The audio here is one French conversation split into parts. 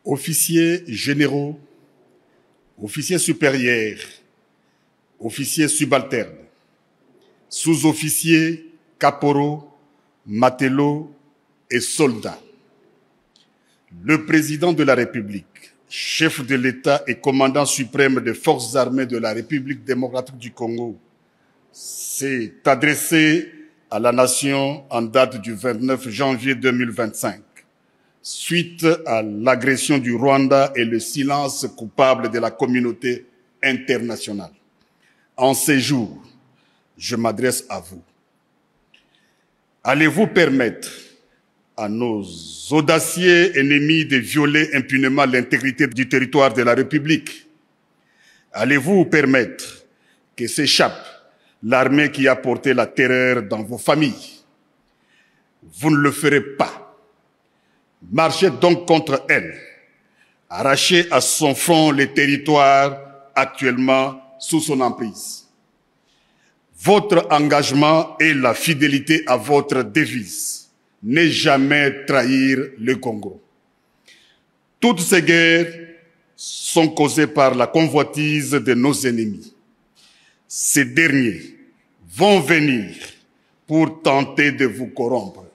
officiers généraux, officiers supérieurs, officiers subalternes, sous-officiers, caporaux, matelots et soldats. Le président de la République, chef de l'État et commandant suprême des forces armées de la République démocratique du Congo, s'est adressé à la nation en date du 29 janvier 2025, suite à l'agression du Rwanda et le silence coupable de la communauté internationale. En ces jours, je m'adresse à vous. Allez-vous permettre à nos audacieux ennemis de violer impunément l'intégrité du territoire de la République? Allez-vous permettre que s'échappe l'armée qui a porté la terreur dans vos familles? Vous ne le ferez pas. Marchez donc contre elle. Arrachez à son front les territoires actuellement sous son emprise. Votre engagement et la fidélité à votre devise. Ne jamais trahir le Congo. Toutes ces guerres sont causées par la convoitise de nos ennemis. Ces derniers vont venir pour tenter de vous corrompre.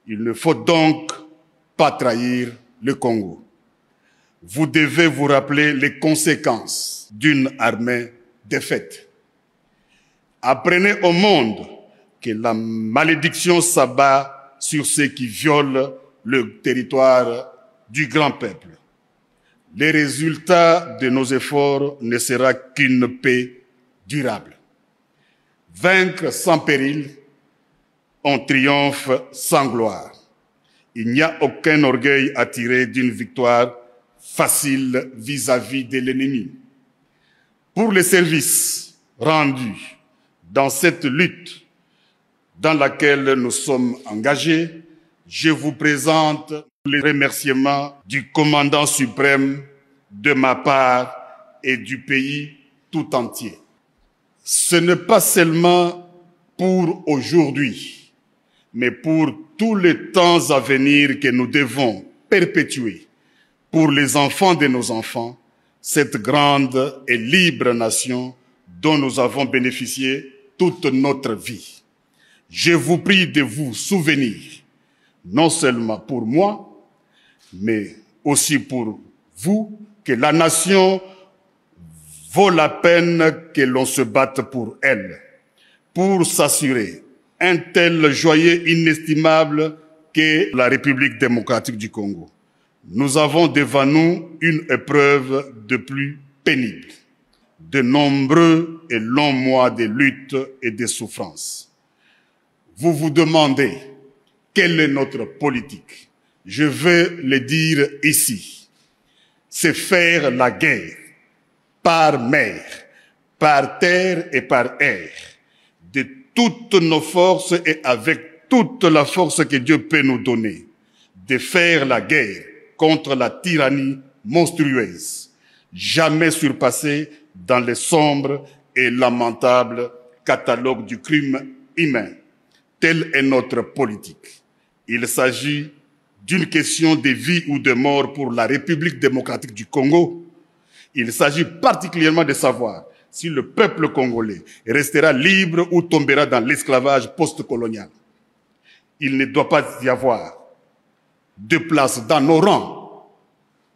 Il ne faut donc pas trahir le Congo. Vous devez vous rappeler les conséquences d'une armée défaite. Apprenez au monde que la malédiction s'abat sur ceux qui violent le territoire du grand peuple. Les résultats de nos efforts ne sera qu'une paix durable. Vaincre sans péril, on triomphe sans gloire. Il n'y a aucun orgueil à tirer d'une victoire facile vis-à-vis de l'ennemi. Pour les services rendus dans cette lutte dans laquelle nous sommes engagés, je vous présente les remerciements du commandant suprême de ma part et du pays tout entier. Ce n'est pas seulement pour aujourd'hui, mais pour tous les temps à venir que nous devons perpétuer pour les enfants de nos enfants, cette grande et libre nation dont nous avons bénéficié toute notre vie. Je vous prie de vous souvenir, non seulement pour moi, mais aussi pour vous, que la nation vaut la peine que l'on se batte pour elle, pour s'assurer un tel joyau inestimable qu'est la République démocratique du Congo. Nous avons devant nous une épreuve de plus pénible, de nombreux et longs mois de lutte et de souffrance. Vous vous demandez quelle est notre politique. Je veux le dire ici. C'est faire la guerre par mer, par terre et par air, de toutes nos forces et avec toute la force que Dieu peut nous donner, de faire la guerre contre la tyrannie monstrueuse, jamais surpassée dans les sombres et lamentables catalogues du crime humain. Telle est notre politique. Il s'agit d'une question de vie ou de mort pour la République démocratique du Congo. Il s'agit particulièrement de savoir si le peuple congolais restera libre ou tombera dans l'esclavage post-colonial. Il ne doit pas y avoir de place dans nos rangs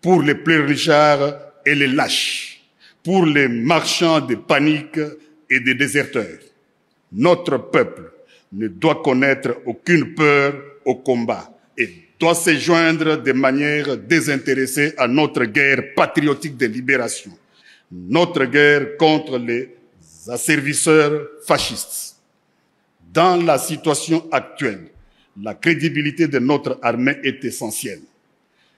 pour les pleurnichards et les lâches, pour les marchands de panique et des déserteurs. Notre peuple ne doit connaître aucune peur au combat et doit se joindre de manière désintéressée à notre guerre patriotique de libération, notre guerre contre les asservisseurs fascistes. Dans la situation actuelle, la crédibilité de notre armée est essentielle.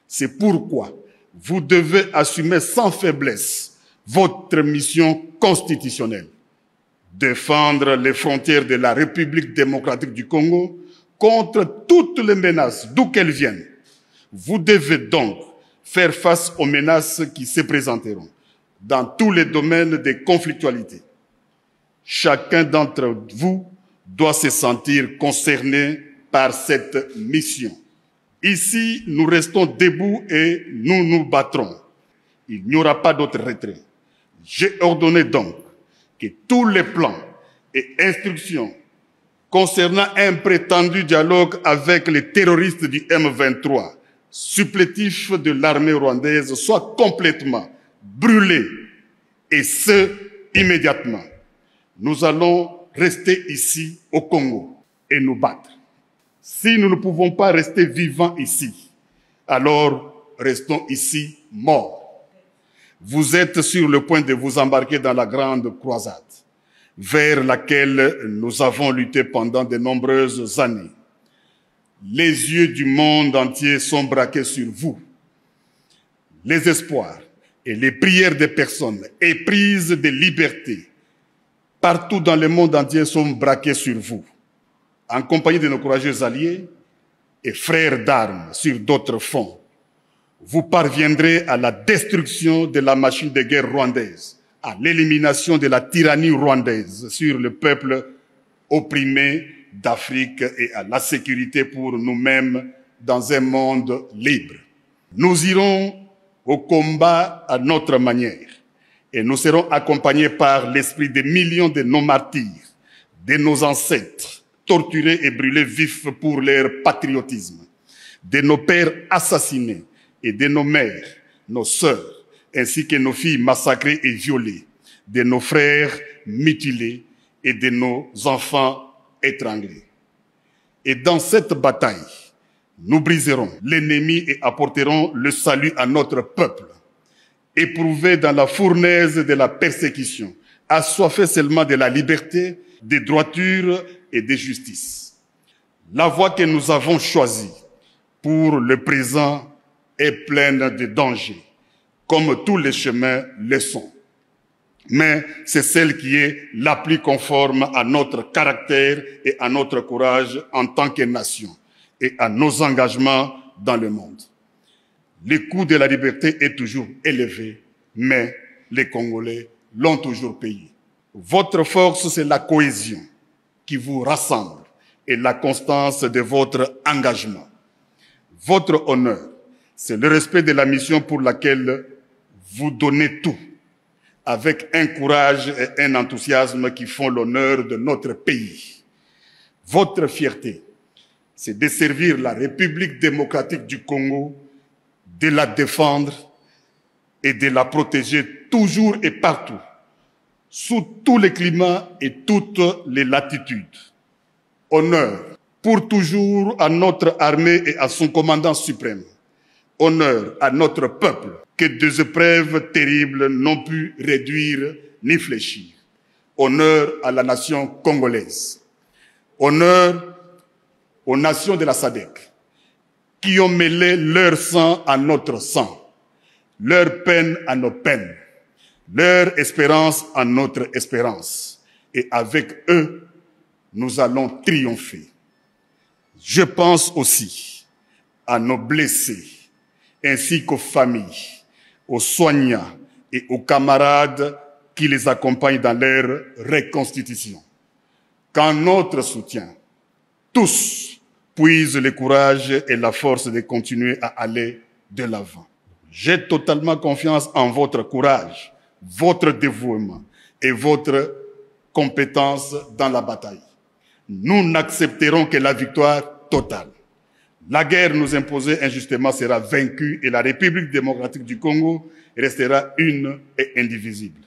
C'est pourquoi vous devez assumer sans faiblesse votre mission constitutionnelle. Défendre les frontières de la République démocratique du Congo contre toutes les menaces, d'où qu'elles viennent. Vous devez donc faire face aux menaces qui se présenteront dans tous les domaines de conflictualité. Chacun d'entre vous doit se sentir concerné par cette mission. Ici, nous restons debout et nous nous battrons. Il n'y aura pas d'autre retrait. J'ai ordonné donc que tous les plans et instructions concernant un prétendu dialogue avec les terroristes du M23, supplétifs de l'armée rwandaise, soient complètement brûlés, et ce, immédiatement. Nous allons rester ici au Congo et nous battre. Si nous ne pouvons pas rester vivants ici, alors restons ici morts. Vous êtes sur le point de vous embarquer dans la grande croisade, vers laquelle nous avons lutté pendant de nombreuses années. Les yeux du monde entier sont braqués sur vous. Les espoirs et les prières des personnes éprises de liberté partout dans le monde entier sont braqués sur vous. En compagnie de nos courageux alliés et frères d'armes sur d'autres fronts, vous parviendrez à la destruction de la machine de guerre rwandaise, à l'élimination de la tyrannie rwandaise sur le peuple opprimé d'Afrique et à la sécurité pour nous-mêmes dans un monde libre. Nous irons au combat à notre manière et nous serons accompagnés par l'esprit des millions de nos martyrs, de nos ancêtres, torturés et brûlés vifs pour leur patriotisme, de nos pères assassinés et de nos mères, nos sœurs, ainsi que nos filles massacrées et violées, de nos frères mutilés et de nos enfants étranglés. Et dans cette bataille, nous briserons l'ennemi et apporterons le salut à notre peuple, éprouvé dans la fournaise de la persécution, assoiffé seulement de la liberté, des droitures et de justice. La voie que nous avons choisie pour le présent est pleine de dangers, comme tous les chemins le sont. Mais c'est celle qui est la plus conforme à notre caractère et à notre courage en tant que nation et à nos engagements dans le monde. Le coût de la liberté est toujours élevé, mais les Congolais l'ont toujours payé. Votre force, c'est la cohésion qui vous rassemble et la constance de votre engagement. Votre honneur, c'est le respect de la mission pour laquelle vous donnez tout, avec un courage et un enthousiasme qui font l'honneur de notre pays. Votre fierté, c'est de servir la République démocratique du Congo, de la défendre et de la protéger toujours et partout, sous tous les climats et toutes les latitudes. Honneur pour toujours à notre armée et à son commandant suprême. Honneur à notre peuple, que des épreuves terribles n'ont pu réduire ni fléchir. Honneur à la nation congolaise. Honneur aux nations de la SADC, qui ont mêlé leur sang à notre sang, leur peine à nos peines, leur espérance à notre espérance. Et avec eux, nous allons triompher. Je pense aussi à nos blessés, ainsi qu'aux familles, aux soignants et aux camarades qui les accompagnent dans leur reconstitution. Qu'en notre soutien, tous puisent le courage et la force de continuer à aller de l'avant. J'ai totalement confiance en votre courage, votre dévouement et votre compétence dans la bataille. Nous n'accepterons que la victoire totale. La guerre nous imposée injustement sera vaincue et la République démocratique du Congo restera une et indivisible.